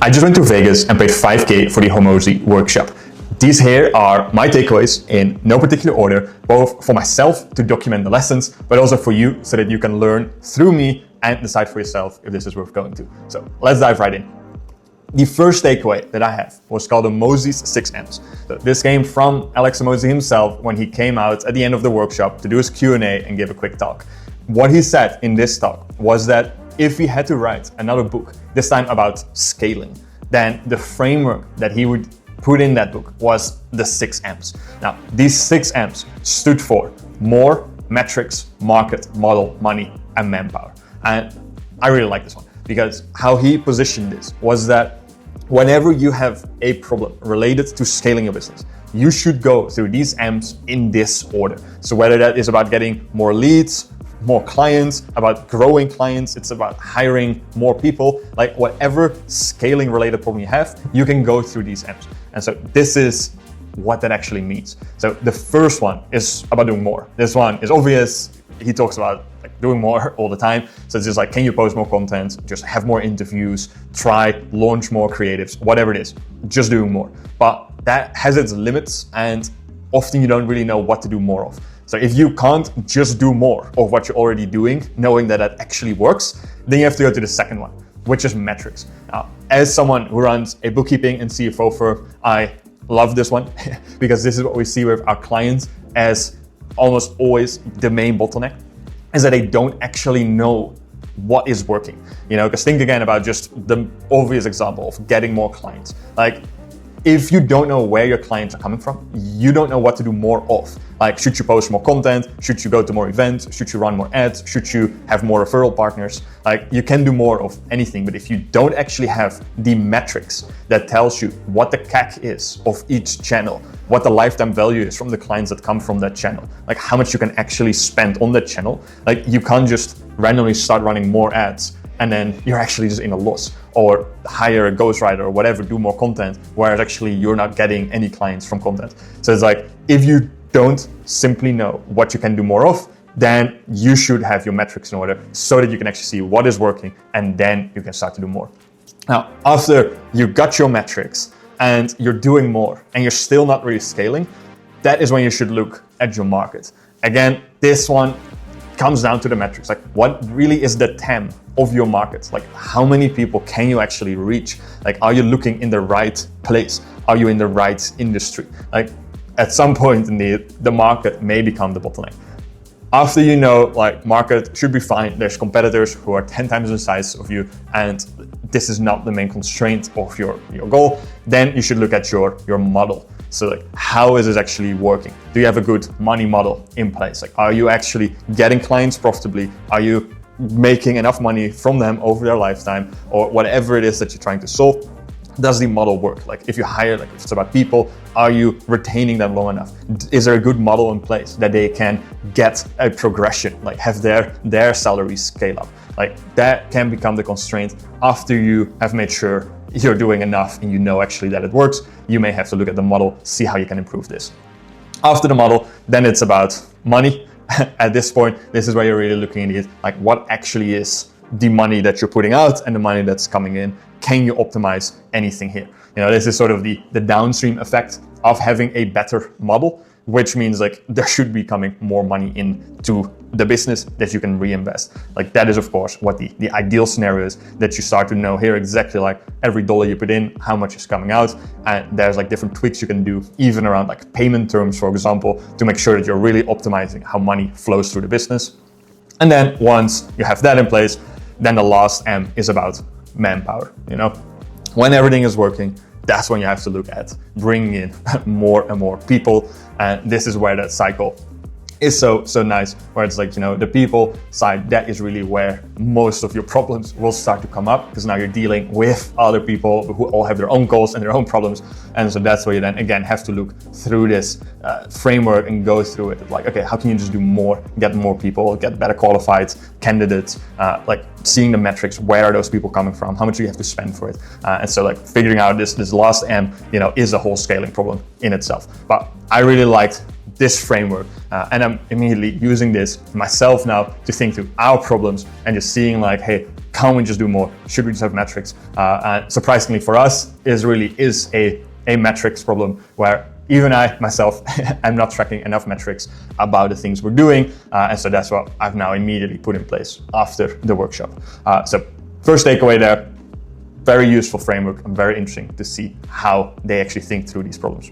I just went to Vegas and paid 5K for the Hormozi workshop. These here are my takeaways in no particular order, both for myself to document the lessons, but also for you so that you can learn through me and decide for yourself if this is worth going to. So let's dive right in. The first takeaway that I have was called Hormozi's 6 M's. So this came from Alex Hormozi himself when he came out at the end of the workshop to do his Q&A and give a quick talk. What he said in this talk was that if he had to write another book, this time about scaling, then the framework that he would put in that book was the 6 M's. Now, these 6 M's stood for more, metrics, market, model, money, and manpower. And I really like this one because how he positioned this was that whenever you have a problem related to scaling your business, you should go through these M's in this order. So whether that is about getting more leads, more clients, about growing clients, it's about hiring more people, like whatever scaling related problem you have, you can go through these M's. And so this is what that actually means. So the first one is about doing more. This one is obvious. He talks about like doing more all the time. So it's just like, can you post more content, just have more interviews, try, launch more creatives, whatever it is, just doing more. But that has its limits and often you don't really know what to do more of. So if you can't just do more of what you're already doing, knowing that that actually works, then you have to go to the second one, which is metrics. Now, as someone who runs a bookkeeping and CFO firm, I love this one because this is what we see with our clients as almost always the main bottleneck, is that they don't actually know what is working. You know, because think again about just the obvious example of getting more clients. Like, if you don't know where your clients are coming from, you don't know what to do more of. Like, should you post more content? Should you go to more events? Should you run more ads? Should you have more referral partners? Like, you can do more of anything, but if you don't actually have the metrics that tells you what the CAC is of each channel, what the lifetime value is from the clients that come from that channel, like how much you can actually spend on that channel, like you can't just randomly start running more ads and then you're actually just in a loss, or hire a ghostwriter or whatever, do more content, whereas actually you're not getting any clients from content. So it's like, if you don't simply know what you can do more of, then you should have your metrics in order so that you can actually see what is working and then you can start to do more. Now, after you got your metrics and you're doing more and you're still not really scaling, that is when you should look at your market. Again, this one comes down to the metrics. Like, what really is the TAM of your market? Like, how many people can you actually reach? Like, are you looking in the right place? Are you in the right industry? Like, at some point in the market may become the bottleneck. After you know, like, market should be fine, there's competitors who are 10 times the size of you, and this is not the main constraint of your goal, then you should look at your model. So like, how is this actually working? Do you have a good money model in place? Like, are you actually getting clients profitably? Are you making enough money from them over their lifetime, or whatever it is that you're trying to solve? Does the model work? Like, if you hire, like if it's about people, are you retaining them long enough? Is there a good model in place that they can get a progression, like have their salaries scale up? Like, that can become the constraint after you have made sure you're doing enough and you know actually that it works. You may have to look at the model, see how you can improve this. After the model, then it's about money. At this point, this is where you're really looking at it, like what actually is the money that you're putting out and the money that's coming in. Can you optimize anything here? You know, this is sort of the downstream effect of having a better model, which means like there should be coming more money into the business that you can reinvest. Like, that is of course what the ideal scenario is, that you start to know here exactly like every dollar you put in, how much is coming out. And there's like different tweaks you can do even around like payment terms, for example, to make sure that you're really optimizing how money flows through the business. And then once you have that in place, then the last M is about manpower. You know, when everything is working, that's when you have to look at bringing in more and more people. And this is where that cycle is so nice, where it's like, you know, the people side, that is really where most of your problems will start to come up, because now you're dealing with other people who all have their own goals and their own problems. And so that's where you then again have to look through this framework and go through it. Like, okay, how can you just do more, get more people, get better qualified candidates, like seeing the metrics, where are those people coming from, how much do you have to spend for it? And so like figuring out this last M, you know, is a whole scaling problem in itself. But I really liked this framework. And I'm immediately using this myself now to think through our problems and just seeing like, hey, can't we just do more? Should we just have metrics? And surprisingly for us, is a metrics problem where even I myself am not tracking enough metrics about the things we're doing. And so that's what I've now immediately put in place after the workshop. So first takeaway there, very useful framework and very interesting to see how they actually think through these problems.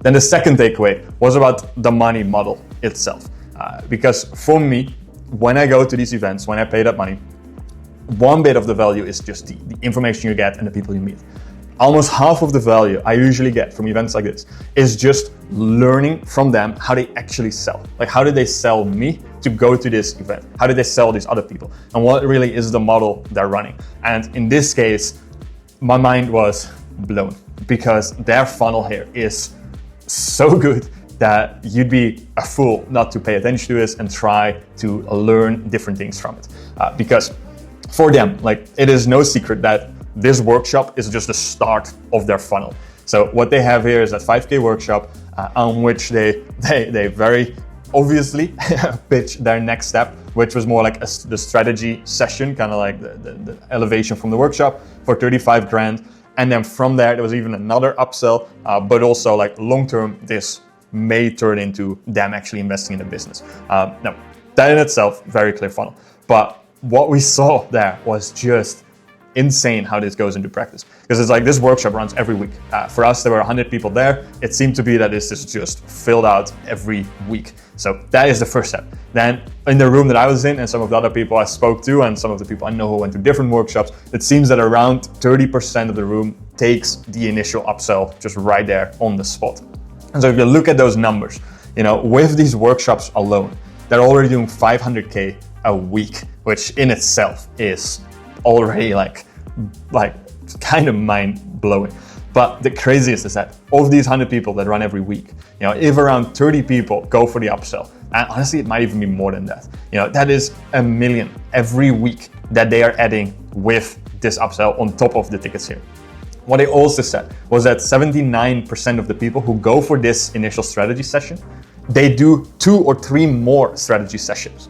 Then the second takeaway was about the money model itself. Because for me, when I go to these events, when I pay that money, one bit of the value is just the information you get and the people you meet. Almost half of the value I usually get from events like this is just learning from them how they actually sell. Like, how did they sell me to go to this event? How did they sell these other people? And what really is the model they're running? And in this case, my mind was blown because their funnel here is so good that you'd be a fool not to pay attention to this and try to learn different things from it. Because for them, like, it is no secret that this workshop is just the start of their funnel. So what they have here is that 5K workshop on which they very obviously pitch their next step, which was more like the strategy session, kind of like the elevation from the workshop for 35 grand. And then from there was even another upsell, but also like long-term, this may turn into them actually investing in the business. Now, that in itself, very clear funnel. But what we saw there was just insane how this goes into practice, because it's like this workshop runs every week. For us, there were 100 people there. It seemed to be that this is just filled out every week. So that is the first step. Then in the room that I was in and some of the other people I spoke to and some of the people I know who went to different workshops, it seems that around 30% of the room takes the initial upsell just right there on the spot. And so if you look at those numbers, with these workshops alone, they're already doing 500K a week, which in itself is already like kind of mind blowing. But the craziest is that of these 100 people that run every week, if around 30 people go for the upsell, and honestly, it might even be more than that. That is 1 million every week that they are adding with this upsell on top of the tickets here. What they also said was that 79% of the people who go for this initial strategy session, they do 2 or 3 more strategy sessions.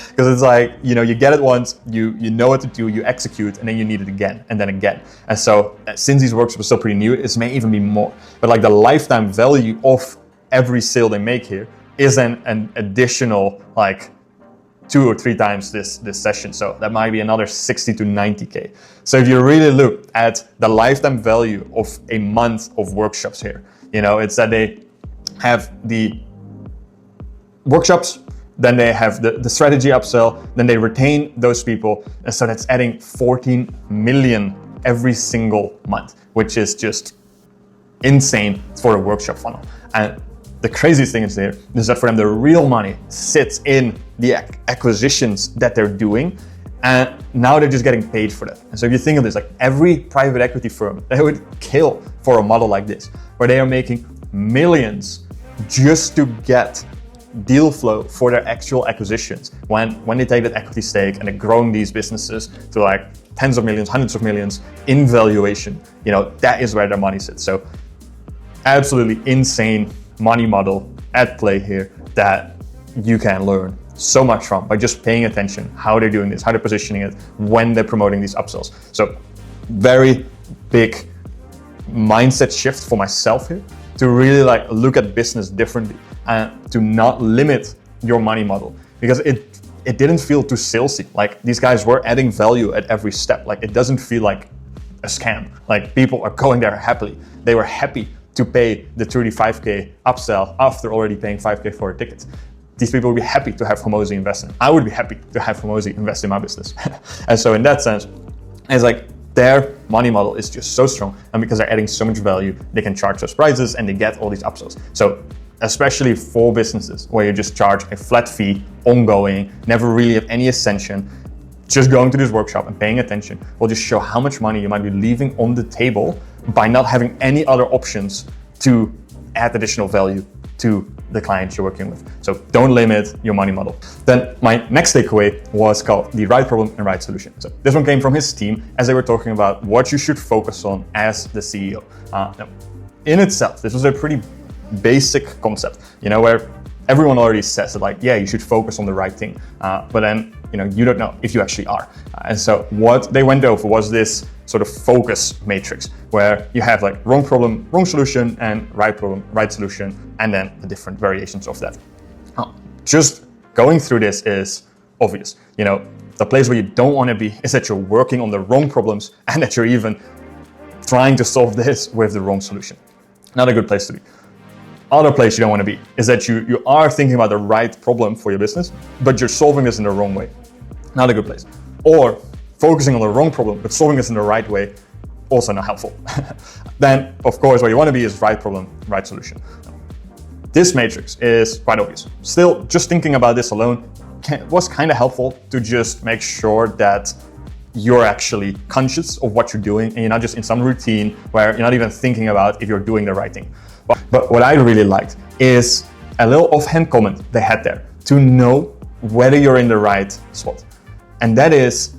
Because it's like, you get it once, you know what to do, you execute, and then you need it again, and then again. And so since these workshops are still pretty new, it may even be more. But like the lifetime value of every sale they make here is an additional like 2 or 3 times this session. So that might be another 60 to 90K. So if you really look at the lifetime value of a month of workshops here, it's that they have the workshops, then they have the strategy upsell, then they retain those people. And so that's adding 14 million every single month, which is just insane for a workshop funnel. And the craziest thing is that for them, the real money sits in the acquisitions that they're doing. And now they're just getting paid for that. And so if you think of this, like every private equity firm, they would kill for a model like this, where they are making millions just to get deal flow for their actual acquisitions. When they take that equity stake and they're growing these businesses to like tens of millions, hundreds of millions in valuation, that is where their money sits. So absolutely insane money model at play here that you can learn so much from by just paying attention how they're doing this, how they're positioning it, when they're promoting these upsells. So very big mindset shift for myself here to really like look at business differently and to not limit your money model, because it didn't feel too salesy. Like these guys were adding value at every step. Like it doesn't feel like a scam. Like people are going there happily. They were happy to pay the 35K upsell after already paying 5K for a ticket. These people would be happy to have Hormozi invest in. I would be happy to have Hormozi invest in my business. And so in that sense, it's like their money model is just so strong. And because they're adding so much value, they can charge those prices and they get all these upsells. So especially for businesses where you just charge a flat fee, ongoing, never really have any ascension, just going to this workshop and paying attention will just show how much money you might be leaving on the table by not having any other options to add additional value to the clients you're working with. So don't limit your money model. Then my next takeaway was called the right problem and right solution. So this one came from his team as they were talking about what you should focus on as the CEO. Now, in itself, this was a pretty basic concept, where everyone already says that, like, yeah, you should focus on the right thing, but then you don't know if you actually are. And so what they went over was this sort of focus matrix, where you have like wrong problem, wrong solution, and right problem, right solution, and then the different variations of that. Just going through this is obvious. The place where you don't want to be is that you're working on the wrong problems and that you're even trying to solve this with the wrong solution. Not a good place to be. Other place you don't want to be is that you are thinking about the right problem for your business, but you're solving this in the wrong way. Not a good place. Or focusing on the wrong problem, but solving this in the right way, also not helpful. Then, of course, where you want to be is right problem, right solution. This matrix is quite obvious. Still, just thinking about this alone was kind of helpful to just make sure that you're actually conscious of what you're doing and you're not just in some routine where you're not even thinking about if you're doing the right thing. But what I really liked is a little offhand comment they had there to know whether you're in the right spot. And that is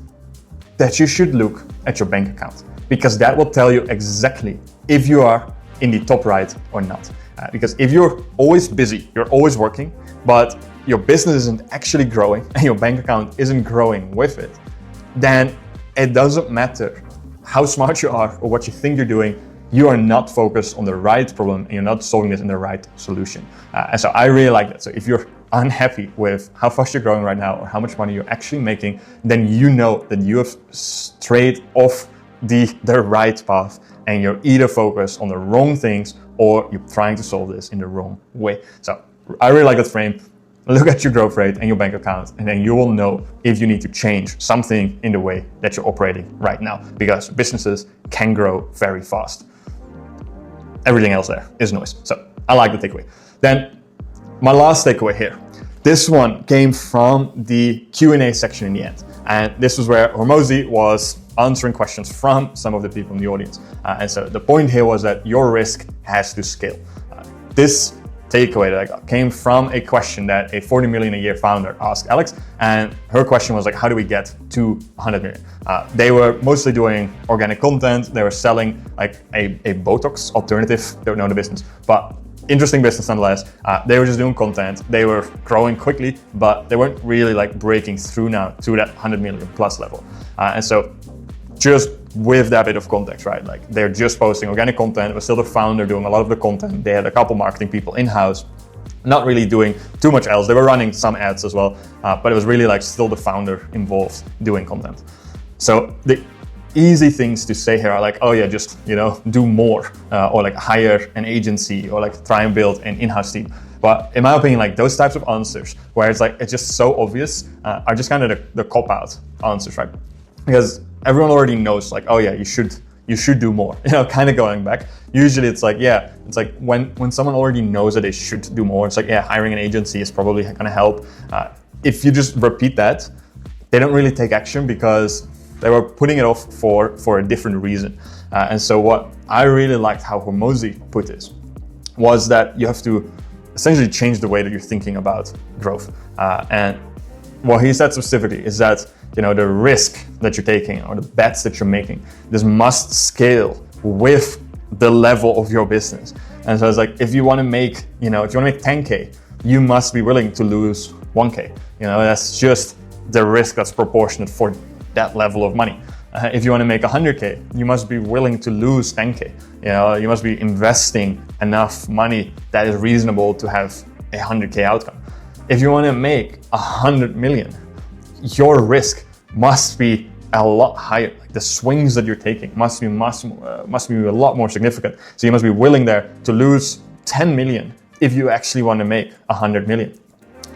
that you should look at your bank account, because that will tell you exactly if you are in the top right or not. Because if you're always busy, you're always working, but your business isn't actually growing and your bank account isn't growing with it, then it doesn't matter how smart you are or what you think you're doing. You are not focused on the right problem and you're not solving this in the right solution. And so I really like that. So if you're unhappy with how fast you're growing right now or how much money you're actually making, then you know that you have strayed off the right path and you're either focused on the wrong things or you're trying to solve this in the wrong way. So I really like that frame. Look at your growth rate and your bank account, and then you will know if you need to change something in the way that you're operating right now, because businesses can grow very fast. Everything else there is noise. So I like the takeaway. Then my last takeaway here. This one came from the Q&A section in the end. And this was where Hormozi was answering questions from some of the people in the audience. And so the point here was that your risk has to scale. This takeaway that I got came from a question that a 40 million a year founder asked Alex. And her question was like, how do we get to 100 million? They were mostly doing organic content. They were selling like a Botox alternative. Don't know the business, but interesting business nonetheless. They were just doing content. They were growing quickly, but they weren't really like breaking through now to that 100 million plus level. And so just with that bit of context, right? Like they're just posting organic content. It was still the founder doing a lot of the content. They had a couple marketing people in-house, not really doing too much else. They were running some ads as well, but it was really like still the founder involved doing content. So the easy things to say here are like, oh yeah, just, do more, or like hire an agency, or like try and build an in-house team. But in my opinion, like those types of answers where it's like, it's just so obvious, are just kind of the cop-out answers, right? Because everyone already knows like, oh yeah, you should do more, kind of going back. Usually it's like, yeah, it's like when someone already knows that they should do more, it's like, yeah, hiring an agency is probably going to help. If you just repeat that, they don't really take action because they were putting it off for a different reason. And so what I really liked how Hormozi put this was that you have to essentially change the way that you're thinking about growth. And what he said specifically is that, the risk that you're taking or the bets that you're making, this must scale with the level of your business. And so it's like, if you want to make, if you want to make 10K, you must be willing to lose 1K. That's just the risk that's proportionate for that level of money. If you want to make 100K, you must be willing to lose 10K. You must be investing enough money that is reasonable to have a 100K outcome. If you want to make 100 million, your risk must be a lot higher. Like the swings that you're taking must be a lot more significant. So you must be willing there to lose 10 million if you actually want to make 100 million.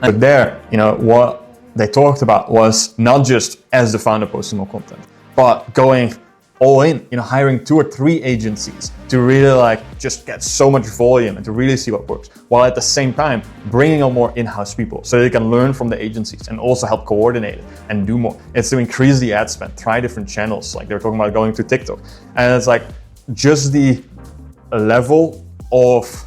But there, what they talked about was not just as the founder posting more content, but going all in, hiring 2 or 3 agencies to really like just get so much volume and to really see what works, while at the same time bringing on more in-house people so they can learn from the agencies and also help coordinate it and do more. It's to increase the ad spend, try different channels. Like they were talking about going to TikTok, and it's like just the level of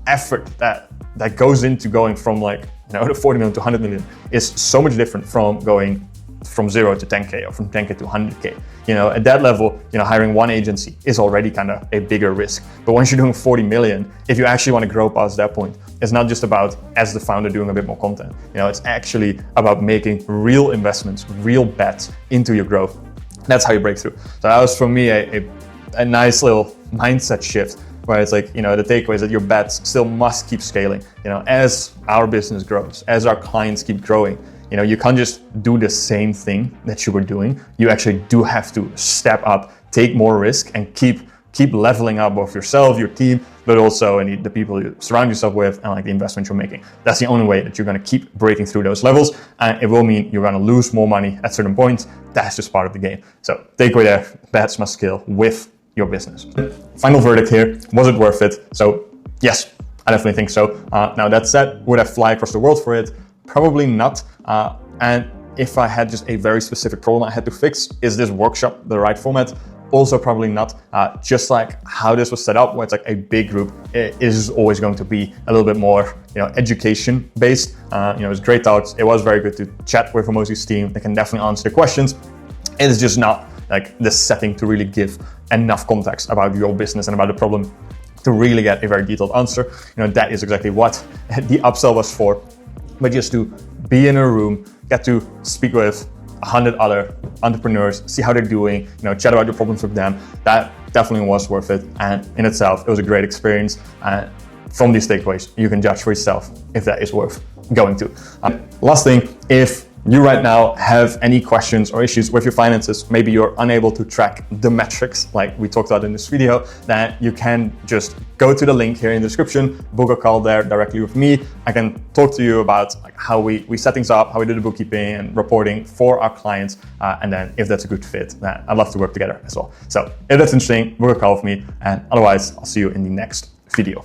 effort that goes into going from like the 40 million to 100 million is so much different from going from 0 to 10K or from 10K to 100K. At that level, hiring one agency is already kind of a bigger risk. But once you're doing 40 million, if you actually want to grow past that point, it's not just about, as the founder, doing a bit more content. It's actually about making real investments, real bets into your growth. That's how you break through. So that was, for me, a nice little mindset shift, where it's like, the takeaway is that your bets still must keep scaling. As our business grows, as our clients keep growing, you can't just do the same thing that you were doing. You actually do have to step up, take more risk, and keep leveling up both yourself, your team, but also the people you surround yourself with, and like the investment you're making. That's the only way that you're going to keep breaking through those levels, and it will mean you're going to lose more money at certain points. That's just part of the game. So takeaway there: bets must scale with your business. Final verdict here: was it worth it? So yes, I definitely think so. Now that said, would I fly across the world for it? Probably not. And if I had just a very specific problem I had to fix, is this workshop the right format? Also probably not. Just like how this was set up, where it's like a big group, it is always going to be a little bit more, education based. It was great talks. It was very good to chat with Hormozi's team. They can definitely answer the questions. It is just not like the setting to really give enough context about your business and about the problem to really get a very detailed answer. That is exactly what the upsell was for. But just to be in a room, get to speak with 100 other entrepreneurs, see how they're doing, chat about your problems with them, that definitely was worth it. And in itself, it was a great experience. And from these takeaways, you can judge for yourself if that is worth going to. Last thing, if you right now have any questions or issues with your finances, maybe you're unable to track the metrics like we talked about in this video, then you can just go to the link here in the description, book a call there directly with me. I can talk to you about how we set things up, how we do the bookkeeping and reporting for our clients, and then if that's a good fit, then I'd love to work together as well. So if that's interesting, book a call with me, and otherwise I'll see you in the next video.